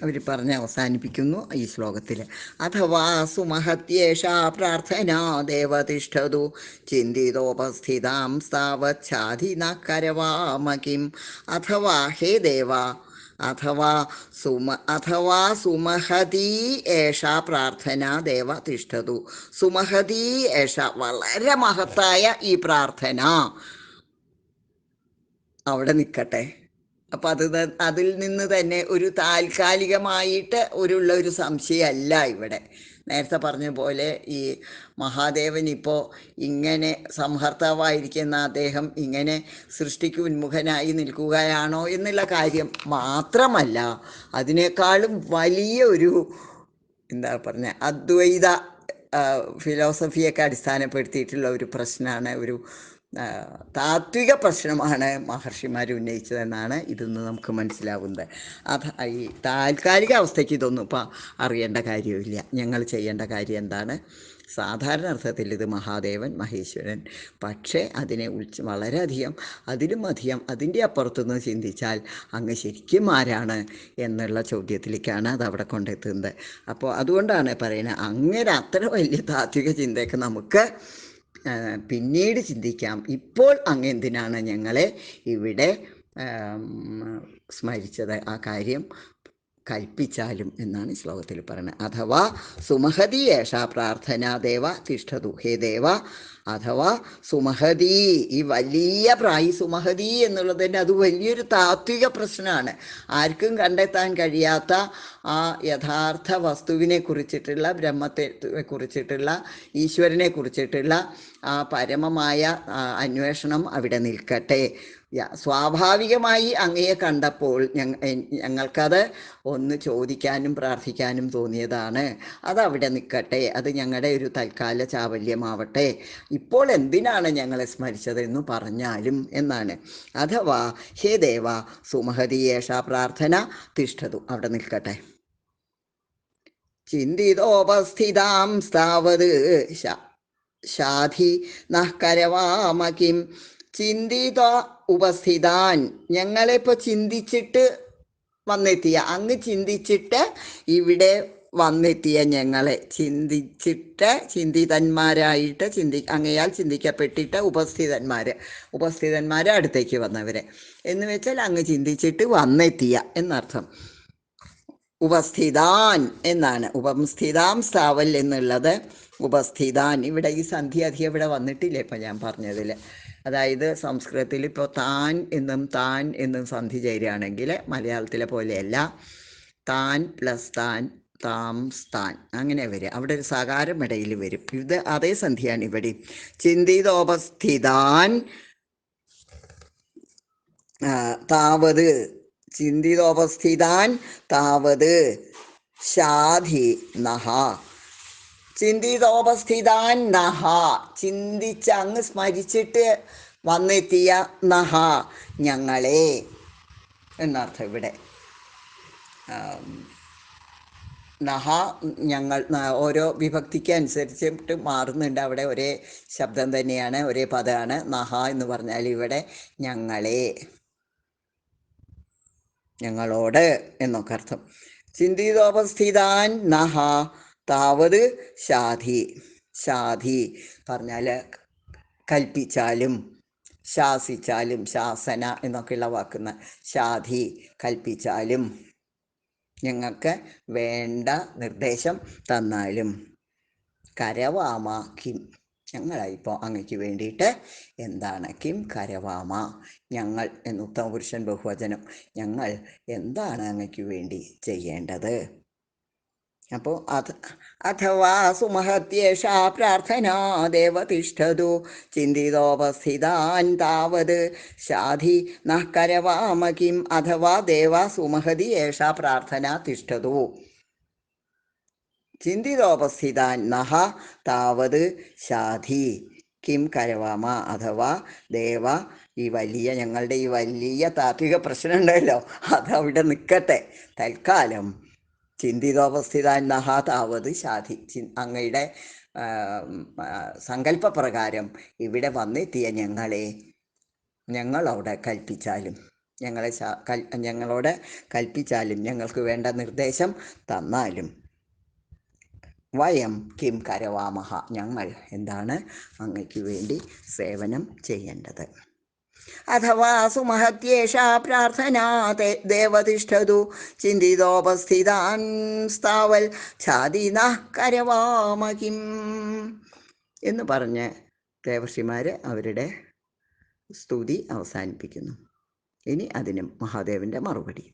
അവർ പറഞ്ഞ് അവസാനിപ്പിക്കുന്നു ഈ ശ്ലോകത്തിൽ. അഥവാ സുമഹത്യേഷാ പ്രാർത്ഥന ദേവതിഷ്ഠതു ചിന്തിതോപസ്ഥിതാം സ്ഥാവച്ഛാധി ന കരവാമകിം. അഥവാ ഹേ ദേവ, അഥവാ സുമഹതീ ഏഷ പ്രാർത്ഥന ദേവ തിഷ്ഠതു. സുമഹതീ ഏഷ, വളരെ മഹത്തായ ഈ പ്രാർത്ഥന അവിടെ നിൽക്കട്ടെ. അപ്പം അതിൽ നിന്ന് തന്നെ ഒരു താൽക്കാലികമായിട്ട് ഒരു സംശയമല്ല ഇവിടെ. നേരത്തെ പറഞ്ഞ പോലെ ഈ മഹാദേവൻ ഇപ്പോൾ ഇങ്ങനെ സംഹർത്താവായിരിക്കുന്ന അദ്ദേഹം ഇങ്ങനെ സൃഷ്ടിക്ക് ഉന്മുഖനായി നിൽക്കുകയാണോ എന്നുള്ള കാര്യം മാത്രമല്ല, അതിനേക്കാളും വലിയ ഒരു എന്താ പറഞ്ഞ അദ്വൈത ഫിലോസഫിയൊക്കെ അടിസ്ഥാനപ്പെടുത്തിയിട്ടുള്ള ഒരു പ്രശ്നമാണ്, ഒരു താത്വിക പ്രശ്നമാണ് മഹർഷിമാർ ഉന്നയിച്ചതെന്നാണ് ഇതിന്ന് നമുക്ക് മനസ്സിലാവുന്നത്. ഈ താൽക്കാലിക അവസ്ഥയ്ക്ക് ഇതൊന്നും ഇപ്പം അറിയേണ്ട കാര്യമില്ല. ഞങ്ങൾ ചെയ്യേണ്ട കാര്യം എന്താണ്? സാധാരണ അർത്ഥത്തിൽ ഇത് മഹാദേവൻ, മഹേശ്വരൻ. പക്ഷേ അതിനെ വളരെയധികം, അതിലും അധികം, അതിൻ്റെ അപ്പുറത്തുനിന്ന് ചിന്തിച്ചാൽ അങ്ങ് ശരിക്കും ആരാണ് എന്നുള്ള ചോദ്യത്തിലേക്കാണ് അതവിടെ കൊണ്ടെത്തുന്നത്. അപ്പോൾ അതുകൊണ്ടാണ് പറയുന്നത്, അങ്ങനെ അത്ര വലിയ താത്വിക ചിന്തയൊക്കെ നമുക്ക് പിന്നീട് ചിന്തിക്കാം. ഇപ്പോൾ അങ്ങ് എന്തിനാണ് ഞങ്ങളെ ഇവിടെ സ്മരിച്ചത്? ആ കാര്യം കൽപ്പിച്ചാലും എന്നാണ് ശ്ലോകത്തിൽ പറയുന്നത്. അഥവാ സുമഹതി ഏഷ പ്രാർത്ഥന ദേവ തിഷ്ഠതു. ഹേ ദേവ, അഥവാ സുമഹതി, ഈ വലിയ സുമഹതി എന്നുള്ളതിൻ്റെ അത് വലിയൊരു താത്വിക പ്രശ്നമാണ്. ആർക്കും കണ്ടെത്താൻ കഴിയാത്ത ആ യഥാർത്ഥ വസ്തുവിനെ കുറിച്ചിട്ടുള്ള, ബ്രഹ്മത്തെ കുറിച്ചിട്ടുള്ള, ഈശ്വരനെ കുറിച്ചിട്ടുള്ള ആ പരമമായ അന്വേഷണം അവിടെ നിൽക്കട്ടെ. സ്വാഭാവികമായി അങ്ങയെ കണ്ടപ്പോൾ ഞങ്ങൾക്കത് ഒന്ന് ചോദിക്കാനും പ്രാർത്ഥിക്കാനും തോന്നിയതാണ്. അതവിടെ നിൽക്കട്ടെ, അത് ഞങ്ങളുടെ ഒരു തൽക്കാല ചാവല്യമാവട്ടെ. ഇപ്പോൾ എന്തിനാണ് ഞങ്ങളെ സ്മരിച്ചതെന്ന് പറഞ്ഞാലും എന്നാണ്. അഥവാ ഹേ ദേവ സുമഹതീയേഷ പ്രാർത്ഥന തിഷ്ഠതു, അവിടെ നിൽക്കട്ടെ. ചിന്തിതോപസ്ഥിതാം സ്ഥാവത് ശാധി നഃ കരവാമകിം. ചിന്തിത ഉപസ്ഥിതാൻ, ഞങ്ങളിപ്പോൾ ചിന്തിച്ചിട്ട് വന്നെത്തിയ, അങ്ങ് ചിന്തിച്ചിട്ട് ഇവിടെ വന്നെത്തിയ ഞങ്ങളെ, ചിന്തിതന്മാരായിട്ട് അങ്ങയാൽ ചിന്തിക്കപ്പെട്ടിട്ട് ഉപസ്ഥിതന്മാരെ അടുത്തേക്ക് വന്നവരെ എന്ന് വെച്ചാൽ അങ്ങ് ചിന്തിച്ചിട്ട് വന്നെത്തിയ എന്നർത്ഥം. ഉപസ്ഥിതാൻ എന്നാണ്. ഉപസ്ഥിതാം സ്ഥാവൽ എന്നുള്ളത് ഉപസ്ഥിതാൻ. ഇവിടെ ഈ സന്ധി അധികം ഇവിടെ വന്നിട്ടില്ല ഇപ്പം ഞാൻ പറഞ്ഞതിൽ. അതായത് സംസ്കൃതത്തിൽ ഇപ്പോൾ താൻ എന്നും സന്ധി ചേരുകയാണെങ്കിൽ മലയാളത്തിലെ പോലെയല്ല, താൻ പ്ലസ് താൻ, താം സ്ഥാൻ, അങ്ങനെ വരും. അവിടെ ഒരു സകാരം ഇടയിൽ വരും. ഇത് അതേ സന്ധിയാണ് ഇവിടെ. ചിന്തിതോപസ്ഥിതാൻ താവത്, ചിന്തിതോപസ്ഥിതാൻ താവത് ശാധി നഹ. ചിന്തിതോപസ്ഥിതാൻ നഹ, ചിന്തിച്ച് അങ്ങ് സ്മരിച്ചിട്ട് വന്നെത്തിയ നഹ, ഞങ്ങളെ എന്നർത്ഥം. ഇവിടെ നഹ, ഞങ്ങൾ, ഓരോ വിഭക്തിക്ക് അനുസരിച്ചിട്ട് മാറുന്നുണ്ട്. അവിടെ ഒരേ ശബ്ദം തന്നെയാണ്, ഒരേ പദമാണ്. നഹ എന്ന് പറഞ്ഞാൽ ഇവിടെ ഞങ്ങളെ, ഞങ്ങളോട് എന്നൊക്കെ അർത്ഥം. ചിന്തിതോപസ്ഥിതാൻ നഹ താവത് ശാധി പറഞ്ഞാൽ കൽപ്പിച്ചാലും ശാസിച്ചാലും, ശാസന എന്നൊക്കെയുള്ള വാക്കുന്ന ശാധി കൽപ്പിച്ചാലും, ഞങ്ങൾക്ക് വേണ്ട നിർദ്ദേശം തന്നാലും, കരവാമ കിം, ഞങ്ങളായിപ്പോൾ അങ്ങയ്ക്ക് വേണ്ടിയിട്ട് എന്താണ്, കിം കരവാമ, ഞങ്ങൾ എന്ന് ഉത്തമപുരുഷൻ ബഹുവചനം, ഞങ്ങൾ എന്താണ് അങ്ങയ്ക്ക് വേണ്ടി ചെയ്യേണ്ടത്? അപ്പോൾ അഥവാ സുമഹത്യേഷ പ്രാർത്ഥന ദേവ തിഷ്ഠതു ചിന്തിതോപസ്ഥിതാൻ താവത് ശാധി നഃ കരവാമ കിം. അഥവാ ദേവ സുമഹതി ഏഷ പ്രാർത്ഥന തിഷ്ഠതു ചിന്തിതോപസ്ഥിതാൻ നഹ താവത് ശാധി കിം കരവാമ. അഥവാ ദേവ, ഈ വലിയ, ഞങ്ങളുടെ ഈ വലിയ താത്വിക പ്രശ്നം ഉണ്ടല്ലോ, അതവിടെ നിൽക്കട്ടെ തൽക്കാലം. ചിന്തിതോപസ്ഥിതാൻ നഹ താവത് ശാധി, അങ്ങയുടെ സങ്കല്പപ്രകാരം ഇവിടെ വന്നെത്തിയ ഞങ്ങളെ ഞങ്ങളവിടെ കൽപ്പിച്ചാലും. ഞങ്ങളോട് കൽപ്പിച്ചാലും ഞങ്ങൾക്ക് വേണ്ട നിർദ്ദേശം തന്നാലും വയം കിം കരവാമഹ, ഞങ്ങൾ എന്താണ് അങ്ങയ്ക്ക് വേണ്ടി സേവനം ചെയ്യേണ്ടത്. അഥവാ സുമഹത്യേഷാ പ്രാർത്ഥനാ ദേവതിഷ്ഠതു ചിന്തിതോപസ്ഥിതാൻ സ്ഥാവൽ ഛാദീന കരവാമകിം എന്ന് പറഞ്ഞ് ദേവർഷിമാർ അവരുടെ സ്തുതി അവസാനിപ്പിക്കുന്നു. ഇനി അതിനും മഹാദേവൻ്റെ മറുപടി.